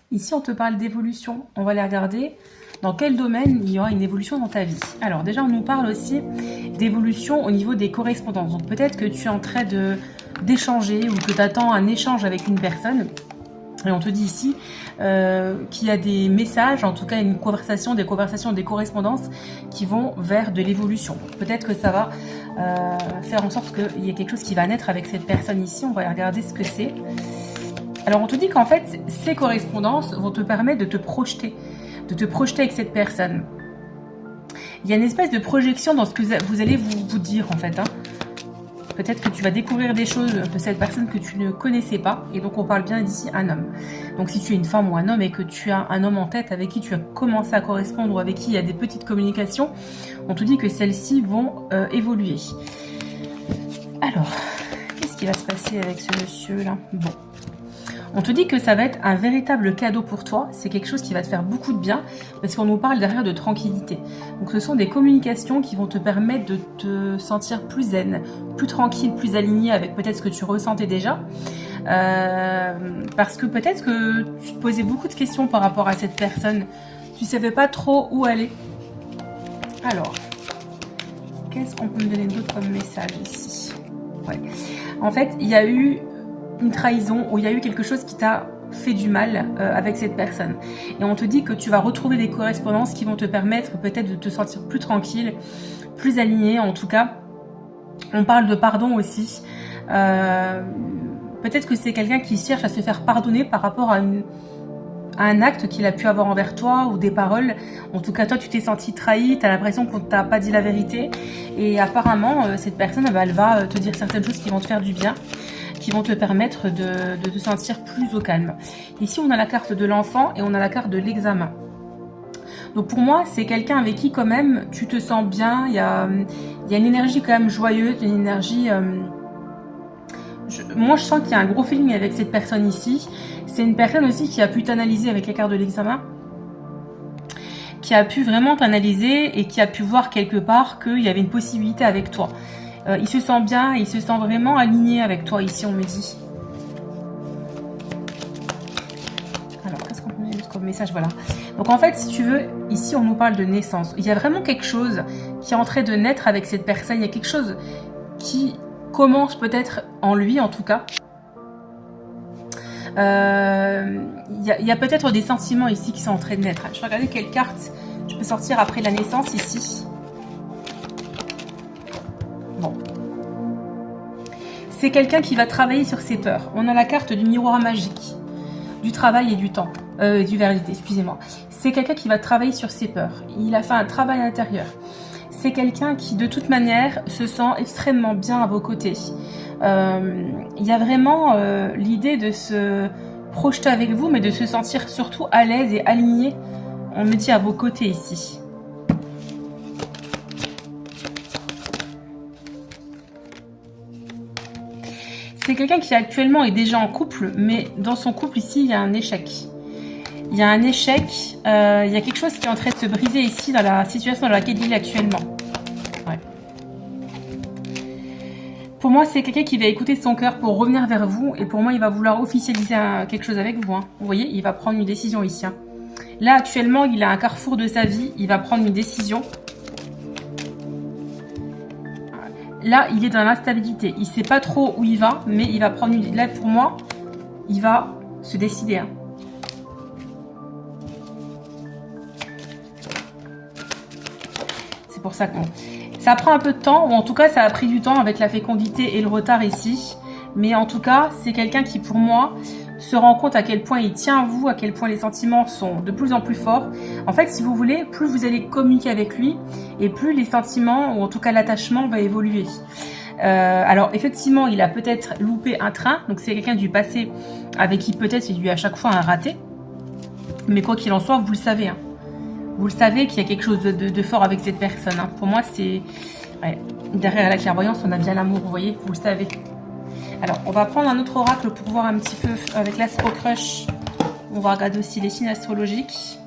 Ici, on te parle d'évolution. On va aller regarder dans quel domaine il y aura une évolution dans ta vie. Alors déjà, on nous parle aussi d'évolution au niveau des correspondances. Donc peut-être que tu es en train d'échanger ou que tu attends un échange avec une personne. Et on te dit ici qu'il y a des messages, en tout cas une conversation, des correspondances qui vont vers de l'évolution. Peut-être que ça va faire en sorte qu'il y ait quelque chose qui va naître avec cette personne ici. On va regarder ce que c'est. Alors on te dit qu'en fait, ces correspondances vont te permettre de te projeter avec cette personne. Il y a une espèce de projection dans ce que vous allez vous dire en fait. Peut-être que tu vas découvrir des choses de cette personne que tu ne connaissais pas. Et donc on parle bien d'ici un homme. Donc si tu es une femme ou un homme et que tu as un homme en tête avec qui tu as commencé à correspondre ou avec qui il y a des petites communications, on te dit que celles-ci vont évoluer. Alors, qu'est-ce qui va se passer avec ce monsieur-là? Bon. On te dit que ça va être un véritable cadeau pour toi. C'est quelque chose qui va te faire beaucoup de bien parce qu'on nous parle derrière de tranquillité. Donc ce sont des communications qui vont te permettre de te sentir plus zen, plus tranquille, plus aligné avec peut-être ce que tu ressentais déjà. Parce que peut-être que tu te posais beaucoup de questions par rapport à cette personne. Tu ne savais pas trop où aller. Alors, qu'est-ce qu'on peut me donner d'autre comme message ici? Ouais. En fait, il y a eu une trahison ou il y a eu quelque chose qui t'a fait du mal avec cette personne. Et on te dit que tu vas retrouver des correspondances qui vont te permettre peut-être de te sentir plus tranquille, plus aligné. En tout cas, on parle de pardon aussi. Peut-être que c'est quelqu'un qui cherche à se faire pardonner par rapport à un acte qu'il a pu avoir envers toi ou des paroles. En tout cas, toi, tu t'es senti trahi, tu as l'impression qu'on t'a pas dit la vérité. Et apparemment, cette personne, elle va te dire certaines choses qui vont te faire du bien, qui vont te permettre de te sentir plus au calme. Ici, on a la carte de l'enfant et on a la carte de l'examen. Donc pour moi, c'est quelqu'un avec qui quand même tu te sens bien. Il y a une énergie quand même joyeuse, une énergie... moi, je sens qu'il y a un gros feeling avec cette personne ici. C'est une personne aussi qui a pu t'analyser avec la carte de l'examen, qui a pu vraiment t'analyser et qui a pu voir quelque part qu'il y avait une possibilité avec toi. Il se sent bien, il se sent vraiment aligné avec toi ici, on me dit. Alors, qu'est-ce qu'on peut mettre comme message? Voilà. Donc en fait, si tu veux, ici on nous parle de naissance. Il y a vraiment quelque chose qui est en train de naître avec cette personne. Il y a quelque chose qui commence peut-être en lui, en tout cas. Il y a peut-être des sentiments ici qui sont en train de naître. Je vais regarder quelle carte je peux sortir après la naissance ici. Bon. C'est quelqu'un qui va travailler sur ses peurs. On a la carte du miroir magique, du travail et du temps, du vérité, excusez-moi. C'est quelqu'un qui va travailler sur ses peurs. Il a fait un travail intérieur. C'est quelqu'un qui, de toute manière, se sent extrêmement bien à vos côtés. Il y a vraiment l'idée de se projeter avec vous, mais de se sentir surtout à l'aise et aligné, on me dit, à vos côtés ici. C'est quelqu'un qui actuellement est déjà en couple, mais dans son couple ici, il y a un échec. Il y a un échec, il y a quelque chose qui est en train de se briser ici dans la situation dans laquelle il est actuellement. Ouais. Pour moi, c'est quelqu'un qui va écouter son cœur pour revenir vers vous. Et pour moi, il va vouloir officialiser quelque chose avec vous. Vous voyez, il va prendre une décision ici. Là, actuellement, il a un carrefour de sa vie. Il va prendre une décision. Là, il est dans l'instabilité. Il ne sait pas trop où il va, mais il va prendre une... Là, pour moi, il va se décider. C'est pour ça que ça prend un peu de temps, ou en tout cas, ça a pris du temps avec la fécondité et le retard ici. Mais en tout cas, c'est quelqu'un qui, pour moi, se rend compte à quel point il tient à vous, à quel point les sentiments sont de plus en plus forts. En fait, si vous voulez, plus vous allez communiquer avec lui, et plus les sentiments, ou en tout cas l'attachement, va évoluer. Alors, effectivement, il a peut-être loupé un train, donc c'est quelqu'un du passé avec qui peut-être il y a eu à chaque fois un raté. Mais quoi qu'il en soit, vous le savez. Vous le savez qu'il y a quelque chose de fort avec cette personne. Pour moi, c'est... Ouais. Derrière la clairvoyance, on a bien l'amour, vous voyez, vous le savez. Alors, on va prendre un autre oracle pour voir un petit peu avec l'Astro Crush. On va regarder aussi les signes astrologiques.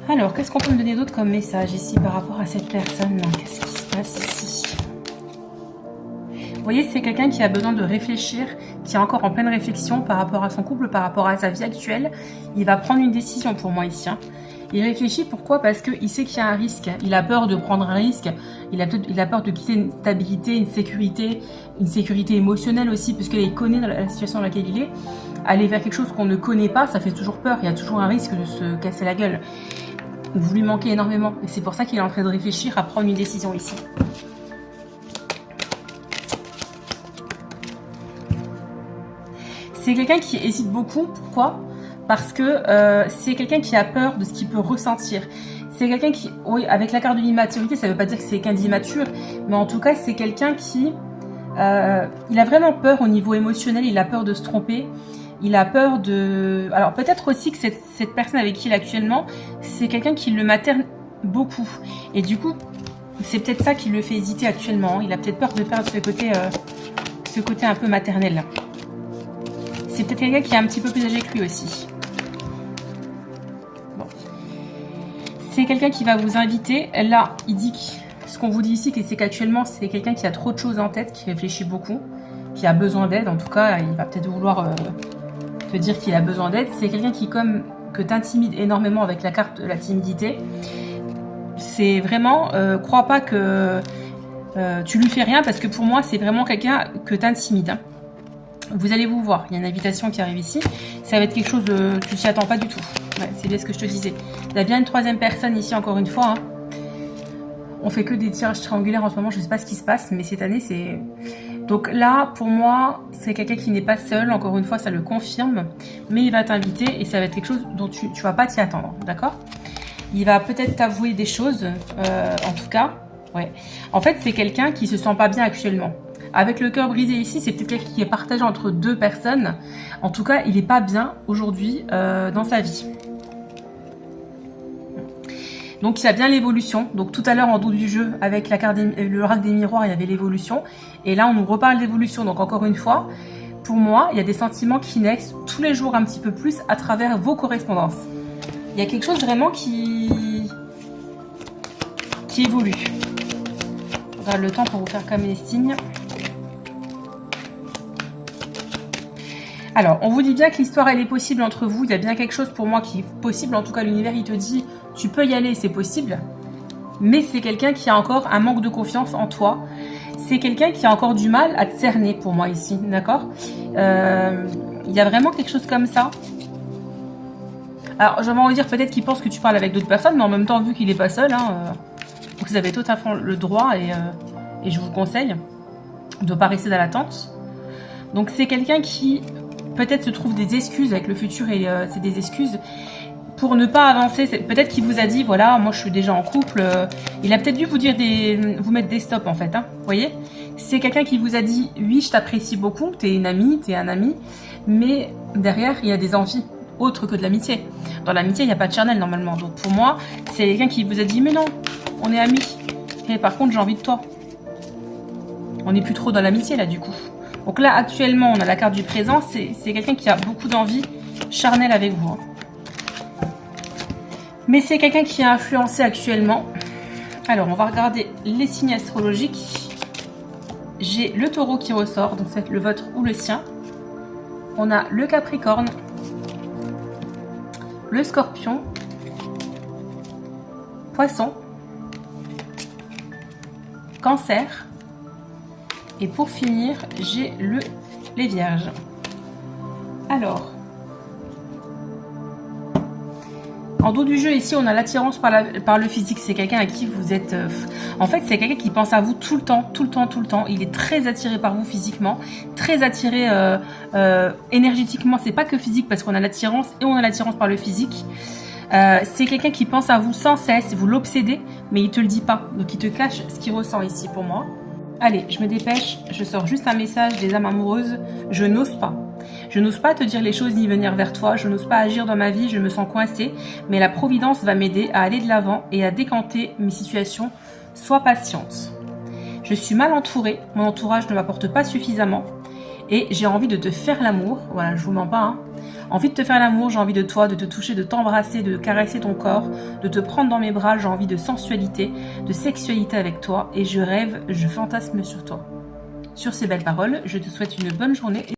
Alors, qu'est-ce qu'on peut me donner d'autre comme message ici par rapport à cette personne? Qu'est-ce qui se passe ici? voyez, c'est quelqu'un qui a besoin de réfléchir, qui est encore en pleine réflexion par rapport à son couple, par rapport à sa vie actuelle. Il va prendre une décision pour moi ici. Hein. Il réfléchit, pourquoi? Parce qu'il sait qu'il y a un risque. Il a peur de prendre un risque. Il a peur de quitter une stabilité, une sécurité émotionnelle aussi, parce qu'il connaît dans la situation dans laquelle il est. Aller vers quelque chose qu'on ne connaît pas, ça fait toujours peur. Il y a toujours un risque de se casser la gueule. Vous lui manquez énormément. Et c'est pour ça qu'il est en train de réfléchir à prendre une décision ici. C'est quelqu'un qui hésite beaucoup. Pourquoi? Parce que c'est quelqu'un qui a peur de ce qu'il peut ressentir. C'est quelqu'un qui, oui, avec la carte de l'immaturité, ça ne veut pas dire que c'est quelqu'un d'immature, mais en tout cas, c'est quelqu'un qui, il a vraiment peur au niveau émotionnel, il a peur de se tromper, il a peur de... Alors peut-être aussi que cette personne avec qui il est actuellement, c'est quelqu'un qui le materne beaucoup. Et du coup, c'est peut-être ça qui le fait hésiter actuellement. Il a peut-être peur de perdre ce côté un peu maternel. C'est peut-être quelqu'un qui est un petit peu plus âgé que lui aussi. C'est quelqu'un qui va vous inviter. Là, il dit que ce qu'on vous dit ici, c'est qu'actuellement, c'est quelqu'un qui a trop de choses en tête, qui réfléchit beaucoup, qui a besoin d'aide. En tout cas, il va peut-être vouloir te dire qu'il a besoin d'aide. C'est quelqu'un qui, comme que t'intimide énormément avec la carte de la timidité. C'est vraiment, crois pas que tu lui fais rien, parce que pour moi, c'est vraiment quelqu'un que t'intimides. Hein. Vous allez vous voir, il y a une invitation qui arrive ici. Ça va être quelque chose de... Tu t'y attends pas du tout. Ouais, c'est bien ce que je te disais. Il y a bien une troisième personne ici, encore une fois. Hein. On fait que des tirages triangulaires en ce moment. Je ne sais pas ce qui se passe, mais cette année, c'est... Donc là, pour moi, c'est quelqu'un qui n'est pas seul. Encore une fois, ça le confirme. Mais il va t'inviter et ça va être quelque chose dont tu ne vas pas t'y attendre. D'accord? Il va peut-être t'avouer des choses, en tout cas. Ouais. En fait, c'est quelqu'un qui se sent pas bien actuellement. Avec le cœur brisé ici, c'est peut-être quelqu'un qui est partagé entre deux personnes. En tout cas, il n'est pas bien aujourd'hui dans sa vie. Donc, il y a bien l'évolution. Donc, tout à l'heure, en dos du jeu, avec la carte le rack des miroirs, il y avait l'évolution. Et là, on nous reparle d'évolution. Donc, encore une fois, pour moi, il y a des sentiments qui naissent tous les jours un petit peu plus à travers vos correspondances. Il y a quelque chose vraiment qui évolue. On regarde le temps pour vous faire comme les signes. Alors, on vous dit bien que l'histoire, elle est possible entre vous. Il y a bien quelque chose pour moi qui est possible. En tout cas, l'univers, il te dit, tu peux y aller, c'est possible. Mais c'est quelqu'un qui a encore un manque de confiance en toi. C'est quelqu'un qui a encore du mal à te cerner pour moi ici, d'accord? Il y a vraiment quelque chose comme ça. Alors, j'aimerais vous dire peut-être qu'il pense que tu parles avec d'autres personnes, mais en même temps, vu qu'il n'est pas seul, hein, vous avez totalement le droit et je vous conseille de ne pas rester dans l'attente. Donc, c'est quelqu'un qui... peut-être se trouve des excuses avec le futur et c'est des excuses pour ne pas avancer. Peut-être qu'il vous a dit, voilà, moi je suis déjà en couple. Il a peut-être dû vous dire vous mettre des stops en fait. Hein, vous voyez, c'est quelqu'un qui vous a dit, oui, je t'apprécie beaucoup, t'es une amie, t'es un ami, mais derrière il y a des envies autres que de l'amitié. Dans l'amitié, il n'y a pas de charnel normalement. Donc pour moi, c'est quelqu'un qui vous a dit, mais non, on est amis. Et par contre, j'ai envie de toi. On n'est plus trop dans l'amitié là du coup. Donc là, actuellement, on a la carte du présent. C'est quelqu'un qui a beaucoup d'envie charnelle avec vous. Hein. Mais c'est quelqu'un qui est influencé actuellement. Alors, on va regarder les signes astrologiques. J'ai le taureau qui ressort, donc c'est le vôtre ou le sien. On a le capricorne, le scorpion, poisson, cancer. Et pour finir, j'ai les vierges. Alors, en dos du jeu, ici, on a l'attirance par le physique. C'est quelqu'un à qui vous êtes... en fait, c'est quelqu'un qui pense à vous tout le temps, tout le temps, tout le temps. Il est très attiré par vous physiquement, très attiré énergétiquement. C'est pas que physique, parce qu'on a l'attirance et on a l'attirance par le physique. C'est quelqu'un qui pense à vous sans cesse. Vous l'obsédez, mais il te le dit pas. Donc, il te cache ce qu'il ressent ici pour moi. Allez, je me dépêche, je sors juste un message des âmes amoureuses. Je n'ose pas. Je n'ose pas te dire les choses ni venir vers toi. Je n'ose pas agir dans ma vie, je me sens coincée. Mais la providence va m'aider à aller de l'avant et à décanter mes situations. Sois patiente. Je suis mal entourée. Mon entourage ne m'apporte pas suffisamment. Et j'ai envie de te faire l'amour. Voilà, je vous mens pas. Hein. Envie de te faire l'amour, j'ai envie de toi, de te toucher, de t'embrasser, de caresser ton corps, de te prendre dans mes bras. J'ai envie de sensualité, de sexualité avec toi. Et je rêve, je fantasme sur toi. Sur ces belles paroles, je te souhaite une bonne journée.